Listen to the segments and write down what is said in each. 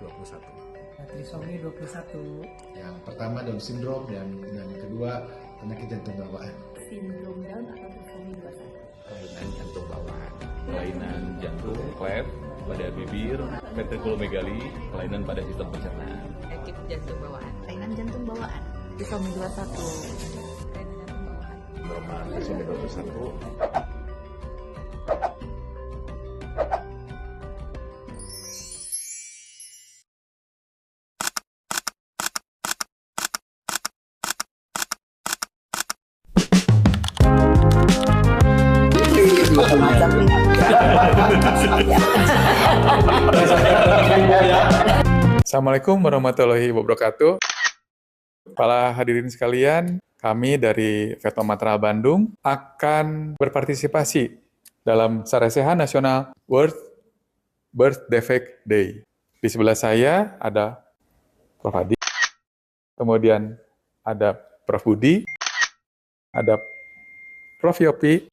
21. Trisomi 21. Yang pertama Down syndrome dan yang kedua penyakit jantung bawaan. Sindrom Down atau trisomi 21. Kelainan jantung bawaan, kelainan jantung, klep pada bibir, ventrikulomegali, kelainan pada sistem pencernaan. Penyakit jantung bawaan. Kelainan jantung bawaan. Trisomi 21. Kelainan jantung bawaan. Normal trisomi 21. Assalamualaikum warahmatullahi wabarakatuh. Para hadirin sekalian, kami dari Veto Maternal Bandung akan berpartisipasi dalam Saresehan Nasional World Birth Defect Day. Di sebelah saya ada Prof. Adi, kemudian ada Prof. Budi, ada Prof. Yopi,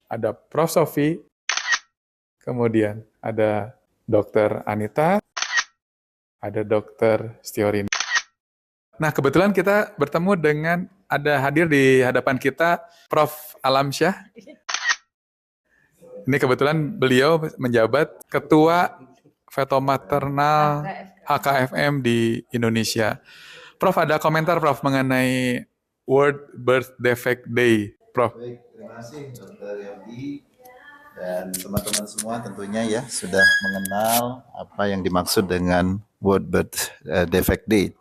ada Prof. Sofi, kemudian ada Dr. Anita, ada Dr. Stiorini. Nah, kebetulan kita bertemu dengan ada hadir di hadapan kita Prof. Alamsyah. Ini kebetulan beliau menjabat Ketua Veto Maternal HKFM di Indonesia. Prof, ada komentar Prof mengenai World Birth Defect Day, Prof? Baik, terima kasih Dr. Yogi dan teman-teman semua tentunya ya sudah mengenal apa yang dimaksud dengan World Birth Defect Day.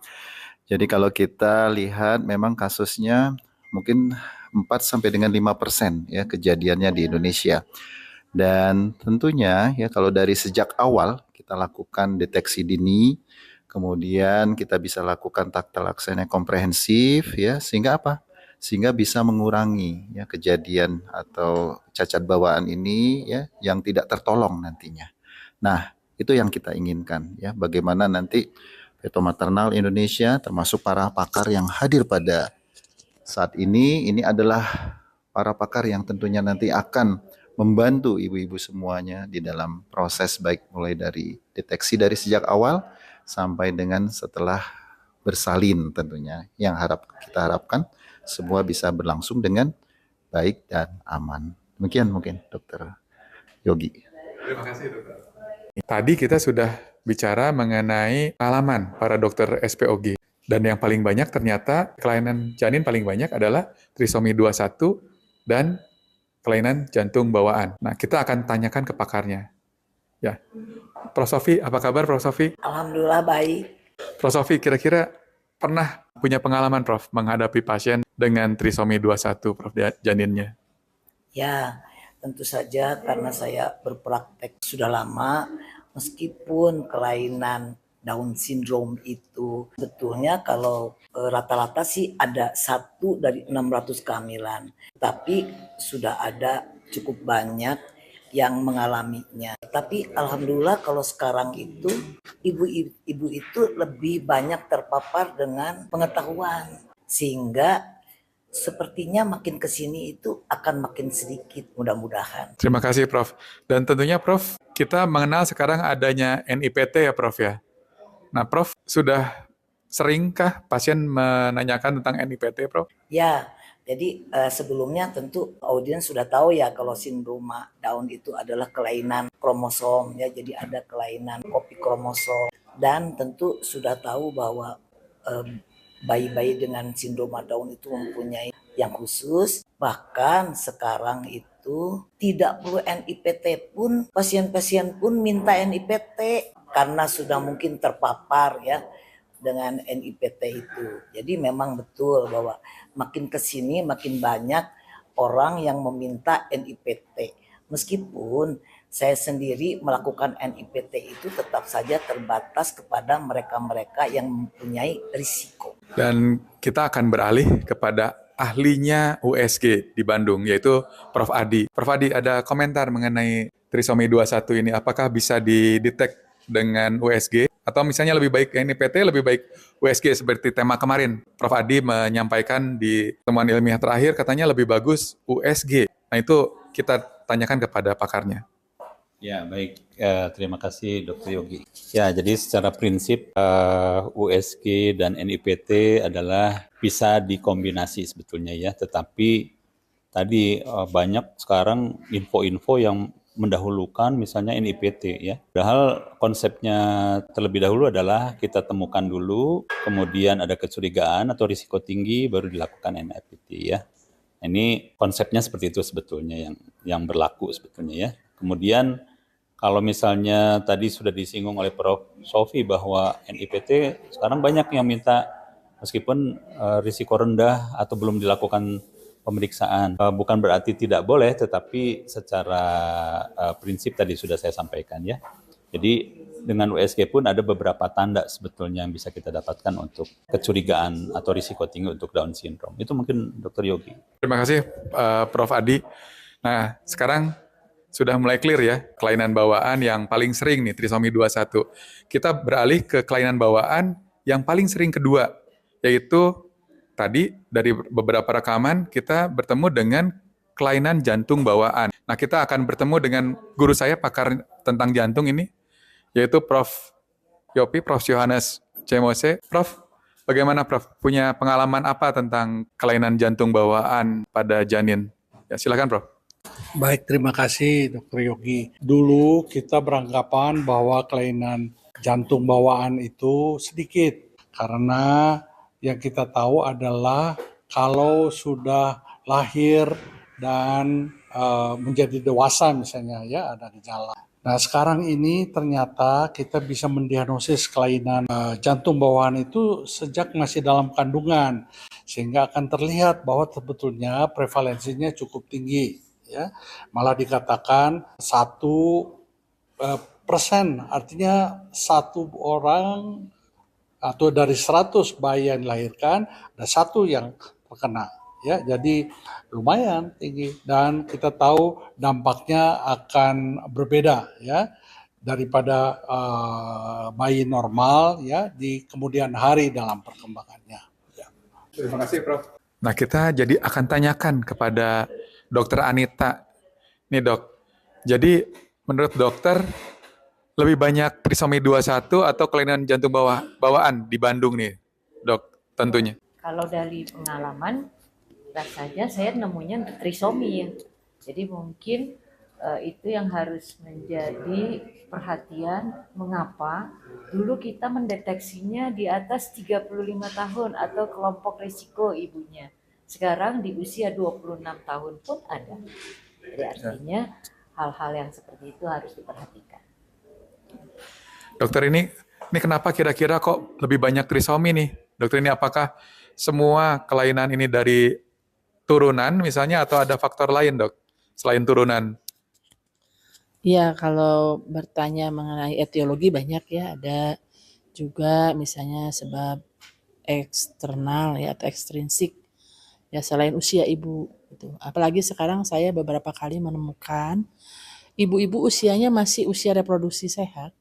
Jadi kalau kita lihat memang kasusnya mungkin 4 sampai dengan 5% ya kejadiannya di Indonesia. Dan tentunya ya kalau dari sejak awal kita lakukan deteksi dini, kemudian kita bisa lakukan tata laksana komprehensif ya sehingga apa? Sehingga bisa mengurangi ya kejadian atau cacat bawaan ini ya yang tidak tertolong nantinya. Nah, itu yang kita inginkan ya, bagaimana nanti Veto Maternal Indonesia termasuk para pakar yang hadir pada saat ini adalah para pakar yang tentunya nanti akan membantu ibu-ibu semuanya di dalam proses baik mulai dari deteksi dari sejak awal sampai dengan setelah bersalin tentunya yang kita harapkan semua bisa berlangsung dengan baik dan aman. Demikian mungkin Dr. Yogi. Terima kasih, Dokter. Tadi kita sudah bicara mengenai pengalaman para dokter SPOG. Dan yang paling banyak ternyata kelainan janin paling banyak adalah trisomi 21 dan kelainan jantung bawaan. Nah, kita akan tanyakan ke pakarnya. Ya. Prof. Sofi, apa kabar Prof. Sofi? Alhamdulillah baik. Prof. Sofi, kira-kira pernah punya pengalaman Prof menghadapi pasien dengan trisomi 21 Prof janinnya? Ya, tentu saja karena saya berpraktek sudah lama, meskipun kelainan Down syndrome itu sebetulnya kalau rata-rata sih ada 1 dari 600 kehamilan. Tapi sudah ada cukup banyak yang mengalaminya. Tapi alhamdulillah kalau sekarang itu ibu-ibu itu lebih banyak terpapar dengan pengetahuan. Sehingga sepertinya makin kesini itu akan makin sedikit mudah-mudahan. Terima kasih Prof. Dan tentunya Prof, kita mengenal sekarang adanya NIPT ya Prof ya. Nah Prof, sudah seringkah pasien menanyakan tentang NIPT Prof? Ya, jadi sebelumnya tentu audiens sudah tahu ya kalau sindroma Down itu adalah kelainan kromosom ya, jadi ada kelainan kopi kromosom dan tentu sudah tahu bahwa bayi-bayi dengan sindroma Down itu mempunyai yang khusus. Bahkan sekarang itu tidak perlu NIPT pun, pasien-pasien pun minta NIPT karena sudah mungkin terpapar ya dengan NIPT itu. Jadi memang betul bahwa makin kesini makin banyak orang yang meminta NIPT. Meskipun saya sendiri melakukan NIPT itu tetap saja terbatas kepada mereka-mereka yang mempunyai risiko. Dan kita akan beralih kepada ahlinya USG di Bandung, yaitu Prof. Adi. Prof. Adi, ada komentar mengenai trisomi 21 ini. Apakah bisa didetek dengan USG? Atau misalnya lebih baik NIPT, lebih baik USG seperti tema kemarin. Prof. Adi menyampaikan di temuan ilmiah terakhir katanya lebih bagus USG. Nah itu kita tanyakan kepada pakarnya. Ya, baik. Terima kasih Dr. Yogi. Ya, jadi secara prinsip USG dan NIPT adalah bisa dikombinasi sebetulnya ya, tetapi tadi banyak sekarang info-info yang mendahulukan misalnya NIPT ya. Padahal konsepnya terlebih dahulu adalah kita temukan dulu, kemudian ada kecurigaan atau risiko tinggi baru dilakukan NIPT ya. Ini konsepnya seperti itu sebetulnya yang berlaku sebetulnya ya. Kemudian kalau misalnya tadi sudah disinggung oleh Prof. Sofi bahwa NIPT sekarang banyak yang minta meskipun risiko rendah atau belum dilakukan pemeriksaan. Bukan berarti tidak boleh, tetapi secara prinsip tadi sudah saya sampaikan ya. Jadi dengan USG pun ada beberapa tanda sebetulnya yang bisa kita dapatkan untuk kecurigaan atau risiko tinggi untuk Down syndrome. Itu mungkin Dr. Yogi. Terima kasih Prof. Adi. Nah, sekarang sudah mulai clear ya kelainan bawaan yang paling sering nih trisomi 21. Kita beralih ke kelainan bawaan yang paling sering kedua, yaitu tadi dari beberapa rekaman kita bertemu dengan kelainan jantung bawaan. Nah, kita akan bertemu dengan guru saya pakar tentang jantung ini, yaitu Prof. Yopi, Prof. Yohanes Cemose. Prof, bagaimana Prof? Punya pengalaman apa tentang kelainan jantung bawaan pada janin? Ya, silakan Prof. Baik, terima kasih Dr. Yogi. Dulu kita beranggapan bahwa kelainan jantung bawaan itu sedikit karena yang kita tahu adalah kalau sudah lahir dan menjadi dewasa misalnya ya ada gejala. Nah sekarang ini ternyata kita bisa mendiagnosis kelainan jantung bawaan itu sejak masih dalam kandungan sehingga akan terlihat bahwa sebetulnya prevalensinya cukup tinggi. Ya, malah dikatakan 1%, artinya satu orang atau dari 100 bayi yang dilahirkan ada satu yang terkena. Ya, jadi lumayan tinggi dan kita tahu dampaknya akan berbeda ya daripada bayi normal ya di kemudian hari dalam perkembangannya. Ya. Terima kasih Prof. Nah kita jadi akan tanyakan kepada Dokter Anita. Nih dok, jadi menurut dokter lebih banyak trisomi 21 atau kelainan jantung bawaan di Bandung nih dok tentunya? Kalau dari pengalaman, rasanya saya nemunya trisomi ya. Jadi mungkin itu yang harus menjadi perhatian mengapa dulu kita mendeteksinya di atas 35 tahun atau kelompok risiko ibunya. Sekarang di usia 26 tahun pun ada. Jadi artinya hal-hal yang seperti itu harus diperhatikan. Dokter ini kenapa kira-kira kok lebih banyak trisomi nih? Dokter ini apakah semua kelainan ini dari turunan misalnya atau ada faktor lain dok selain turunan? Ya, kalau bertanya mengenai etiologi banyak ya, ada juga misalnya sebab eksternal ya atau ekstrinsik ya selain usia ibu gitu. Apalagi sekarang saya beberapa kali menemukan ibu-ibu usianya masih usia reproduksi sehat,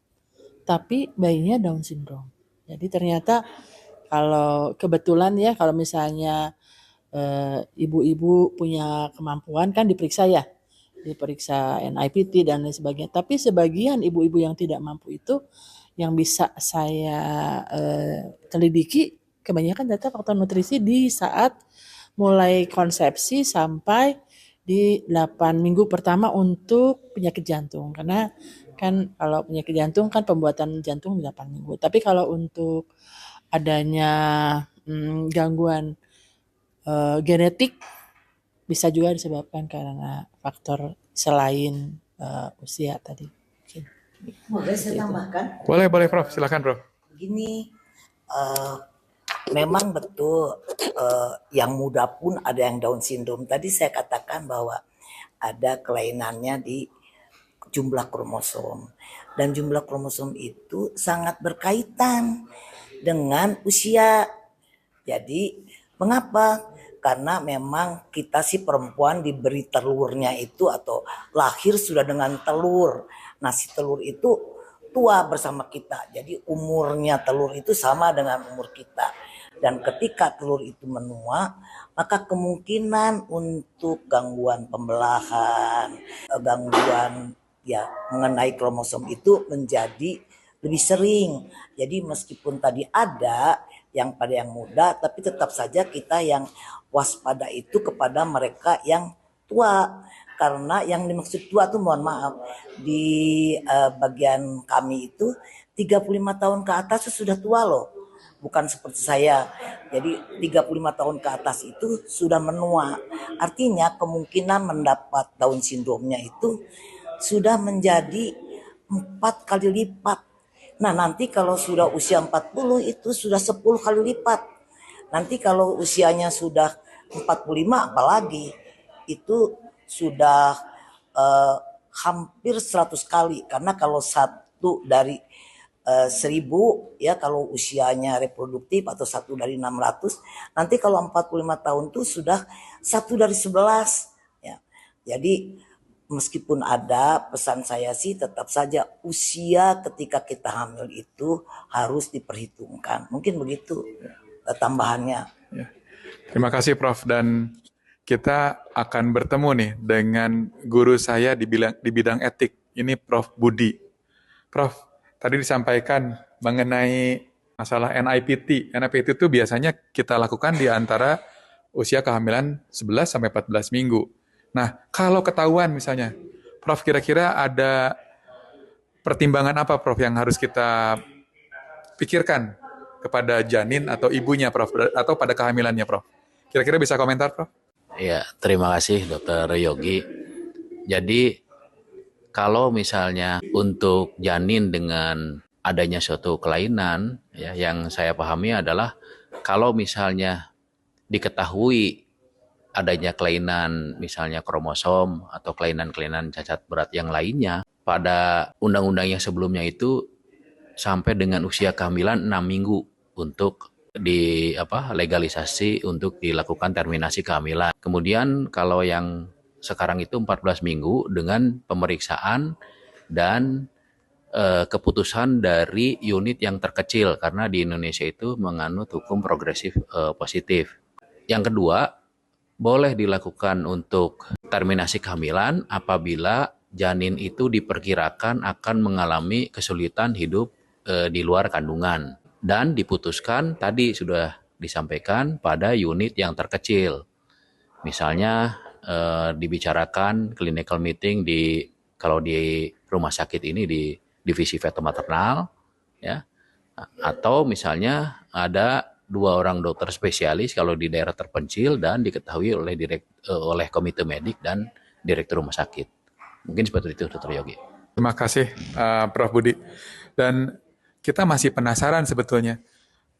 tapi bayinya Down syndrome. Jadi ternyata kalau kebetulan ya kalau misalnya ibu-ibu punya kemampuan kan diperiksa NIPT dan lain sebagainya. Tapi sebagian ibu-ibu yang tidak mampu itu yang bisa saya telidiki kebanyakan data faktor nutrisi di saat mulai konsepsi sampai di 8 minggu pertama untuk penyakit jantung. Karena kan kalau penyakit jantung kan pembuatan jantung 8 minggu. Tapi kalau untuk adanya gangguan genetik bisa juga disebabkan karena faktor selain usia tadi. Boleh saya tambahkan? Boleh Prof, silakan Prof. Gini, memang betul yang muda pun ada yang Down syndrome. Tadi saya katakan bahwa ada kelainannya di jumlah kromosom. Dan jumlah kromosom itu sangat berkaitan dengan usia. Jadi mengapa? Karena memang kita si perempuan diberi telurnya itu atau lahir sudah dengan telur. Nah si telur itu tua bersama kita. Jadi umurnya telur itu sama dengan umur kita. Dan ketika telur itu menua, maka kemungkinan untuk gangguan pembelahan, gangguan ya mengenai kromosom itu menjadi lebih sering. Jadi meskipun tadi ada yang pada yang muda, tapi tetap saja kita yang waspada itu kepada mereka yang tua. Karena yang dimaksud tua tuh mohon maaf, di bagian kami itu 35 tahun ke atas itu sudah tua loh. Bukan seperti saya. Jadi 35 tahun ke atas itu sudah menua. Artinya kemungkinan mendapat Down syndrome-nya itu sudah menjadi 4 kali lipat. Nah, nanti kalau sudah usia 40 itu sudah 10 kali lipat. Nanti kalau usianya sudah 45 apalagi itu sudah hampir 100 kali. Karena kalau satu dari 1000 ya kalau usianya reproduktif atau satu dari 600, nanti kalau 45 tahun itu sudah satu dari 11 ya. Jadi meskipun ada, pesan saya sih tetap saja usia ketika kita hamil itu harus diperhitungkan. Mungkin begitu tambahannya. Ya. Terima kasih Prof. Dan kita akan bertemu nih dengan guru saya di bidang etik. Ini Prof. Budi. Prof, tadi disampaikan mengenai masalah NIPT. NIPT itu biasanya kita lakukan di antara usia kehamilan 11 sampai 14 minggu. Nah, kalau ketahuan misalnya, Prof kira-kira ada pertimbangan apa Prof yang harus kita pikirkan kepada janin atau ibunya Prof atau pada kehamilannya Prof? Kira-kira bisa komentar Prof? Ya, terima kasih Dokter Yogi. Jadi kalau misalnya untuk janin dengan adanya suatu kelainan, ya, yang saya pahami adalah kalau misalnya diketahui adanya kelainan misalnya kromosom atau kelainan-kelainan cacat berat yang lainnya, pada undang-undang yang sebelumnya itu sampai dengan usia kehamilan 6 minggu untuk legalisasi untuk dilakukan terminasi kehamilan. Kemudian kalau yang sekarang itu 14 minggu dengan pemeriksaan dan keputusan dari unit yang terkecil karena di Indonesia itu menganut hukum progresif positif. Yang kedua, boleh dilakukan untuk terminasi kehamilan apabila janin itu diperkirakan akan mengalami kesulitan hidup di luar kandungan dan diputuskan tadi sudah disampaikan pada unit yang terkecil. Misalnya dibicarakan clinical meeting kalau di rumah sakit ini di divisi feto maternal, ya, atau misalnya ada 2 orang dokter spesialis kalau di daerah terpencil dan diketahui oleh komite medik dan direktur rumah sakit. Mungkin seperti itu, Dr. Yogi. Terima kasih, Prof. Budi. Dan kita masih penasaran sebetulnya.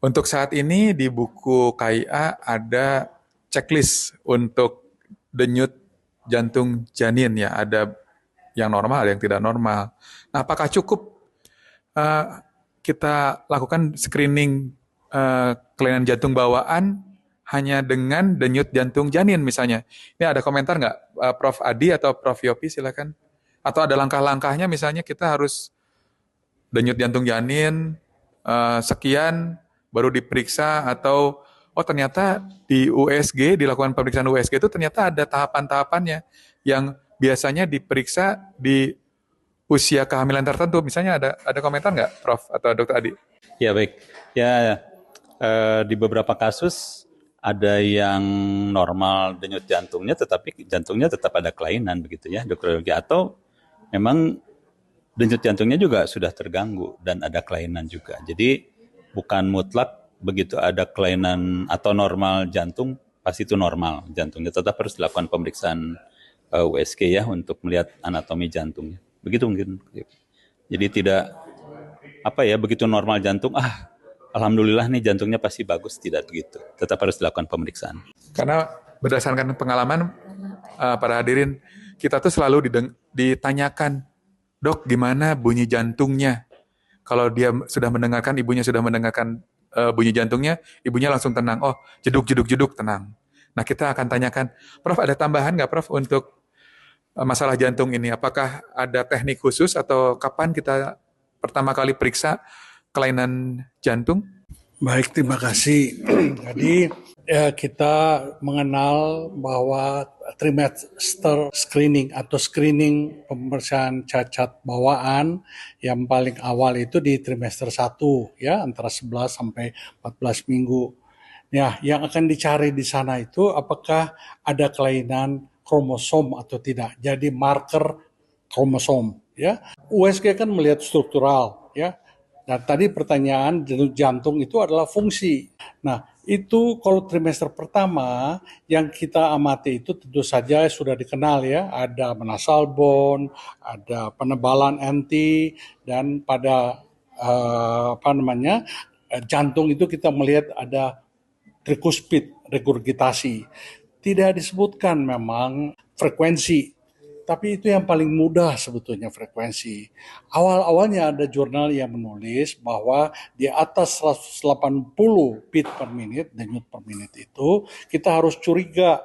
Untuk saat ini di buku KIA ada checklist untuk denyut jantung janin ya, ada yang normal, ada yang tidak normal. Nah, apakah cukup kita lakukan screening kelainan jantung bawaan hanya dengan denyut jantung janin misalnya? Ini ada komentar nggak, Prof. Adi atau Prof. Yopi silakan? Atau ada langkah-langkahnya misalnya kita harus denyut jantung janin sekian baru diperiksa atau ternyata di USG, dilakukan pemeriksaan USG itu ternyata ada tahapan-tahapannya yang biasanya diperiksa di usia kehamilan tertentu. Misalnya ada komentar nggak, Prof. atau Dr. Adi? Ya baik, ya di beberapa kasus ada yang normal denyut jantungnya, tetapi jantungnya tetap ada kelainan begitu ya, Dr. Yogi. Atau memang denyut jantungnya juga sudah terganggu dan ada kelainan juga. Jadi bukan mutlak begitu ada kelainan atau normal jantung pasti itu normal jantungnya. Tetap harus dilakukan pemeriksaan USG ya untuk melihat anatomi jantungnya. Begitu mungkin. Jadi tidak begitu normal jantung alhamdulillah nih jantungnya pasti bagus, tidak begitu. Tetap harus dilakukan pemeriksaan. Karena berdasarkan pengalaman para hadirin, kita tuh selalu ditanyakan, "Dok, gimana bunyi jantungnya?" Kalau dia sudah mendengarkan, ibunya sudah mendengarkan bunyi jantungnya, ibunya langsung tenang. Oh, jeduk, tenang. Nah, kita akan tanyakan, Prof, ada tambahan nggak, Prof, untuk masalah jantung ini? Apakah ada teknik khusus atau kapan kita pertama kali periksa kelainan jantung? Baik, terima kasih. Jadi kita mengenal bahwa trimester screening atau screening pemeriksaan cacat bawaan yang paling awal itu di trimester 1 ya, antara 11 sampai 14 minggu. Ya, yang akan dicari di sana itu apakah ada kelainan kromosom atau tidak. Jadi marker kromosom ya. USG kan melihat struktural ya. Nah, tadi pertanyaan denyut jantung itu adalah fungsi. Nah, itu kalau trimester pertama yang kita amati itu tentu saja sudah dikenal ya, ada menasal bone, ada penebalan MT, dan pada jantung itu kita melihat ada trikuspid regurgitasi. Tidak disebutkan memang frekuensi, tapi itu yang paling mudah sebetulnya frekuensi. Awal-awalnya ada jurnal yang menulis bahwa di atas 180 beat per menit, denyut per menit itu, kita harus curiga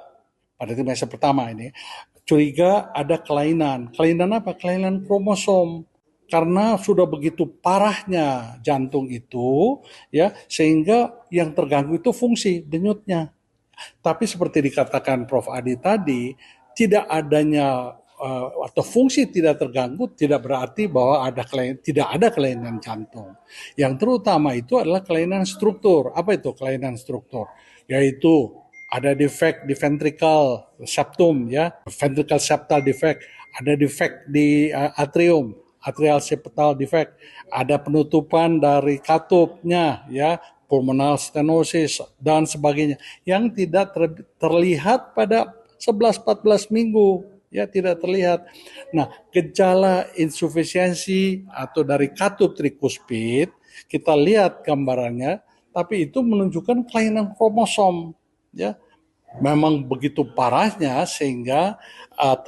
pada trimester pertama ini, curiga ada kelainan. Kelainan apa? Kelainan kromosom. Karena sudah begitu parahnya jantung itu, ya, sehingga yang terganggu itu fungsi denyutnya. Tapi seperti dikatakan Prof. Adi tadi, tidak adanya atau fungsi tidak terganggu tidak berarti bahwa tidak ada kelainan jantung. Yang terutama itu adalah kelainan struktur. Apa itu kelainan struktur? Yaitu ada defect di ventricle septum, ya, ventricle septal defect, ada defect di atrium, atrial septal defect, ada penutupan dari katupnya, ya, pulmonal stenosis dan sebagainya yang tidak terlihat pada 11-14 minggu, ya, tidak terlihat. Nah, gejala insufisiensi atau dari katup trikuspid kita lihat gambarannya, tapi itu menunjukkan kelainan kromosom, ya. Memang begitu parahnya sehingga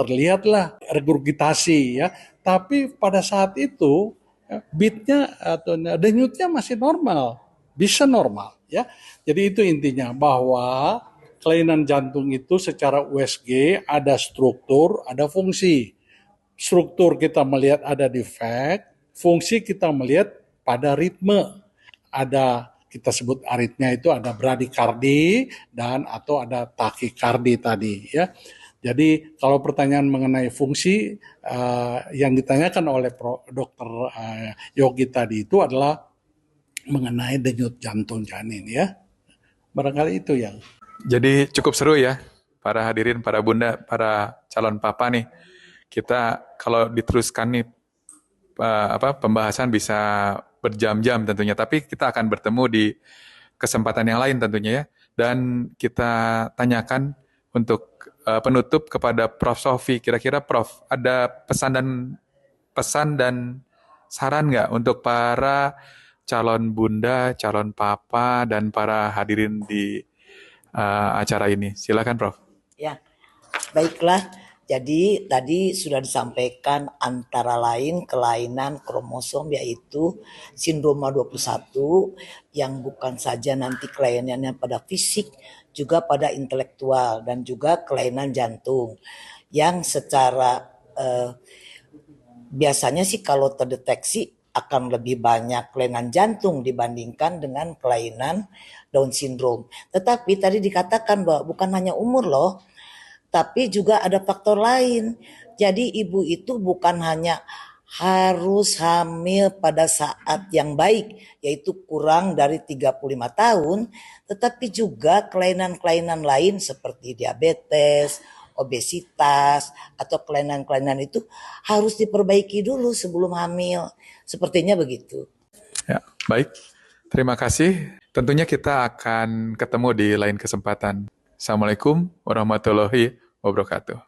terlihatlah regurgitasi, ya. Tapi pada saat itu beatnya atau denyutnya masih normal, bisa normal, ya. Jadi itu intinya bahwa kelainan jantung itu secara USG ada struktur, ada fungsi. Struktur kita melihat ada defect, fungsi kita melihat pada ritme. Ada, kita sebut aritmia itu ada bradikardi dan atau ada takikardi tadi, ya. Jadi kalau pertanyaan mengenai fungsi yang ditanyakan oleh Dr. Yogi tadi itu adalah mengenai denyut jantung janin, ya. Barangkali itu yang. Jadi cukup seru ya, para hadirin, para bunda, para calon papa nih. Kita kalau diteruskan nih pembahasan bisa berjam-jam tentunya, tapi kita akan bertemu di kesempatan yang lain tentunya ya. Dan kita tanyakan untuk penutup kepada Prof. Sofi, kira-kira Prof ada pesan dan saran nggak untuk para calon bunda, calon papa, dan para hadirin di acara ini? Silakan Prof. Ya, baiklah. Jadi tadi sudah disampaikan antara lain kelainan kromosom yaitu sindroma 21 yang bukan saja nanti kelainannya pada fisik, juga pada intelektual dan juga kelainan jantung yang secara biasanya sih kalau terdeteksi akan lebih banyak kelainan jantung dibandingkan dengan kelainan Down syndrome. Tetapi tadi dikatakan bahwa bukan hanya umur loh, tapi juga ada faktor lain. Jadi ibu itu bukan hanya harus hamil pada saat yang baik, yaitu kurang dari 35 tahun, tetapi juga kelainan-kelainan lain seperti diabetes, obesitas, atau kelainan-kelainan itu harus diperbaiki dulu sebelum hamil. Sepertinya begitu. Ya, baik. Terima kasih. Tentunya kita akan ketemu di lain kesempatan. Assalamualaikum warahmatullahi wabarakatuh.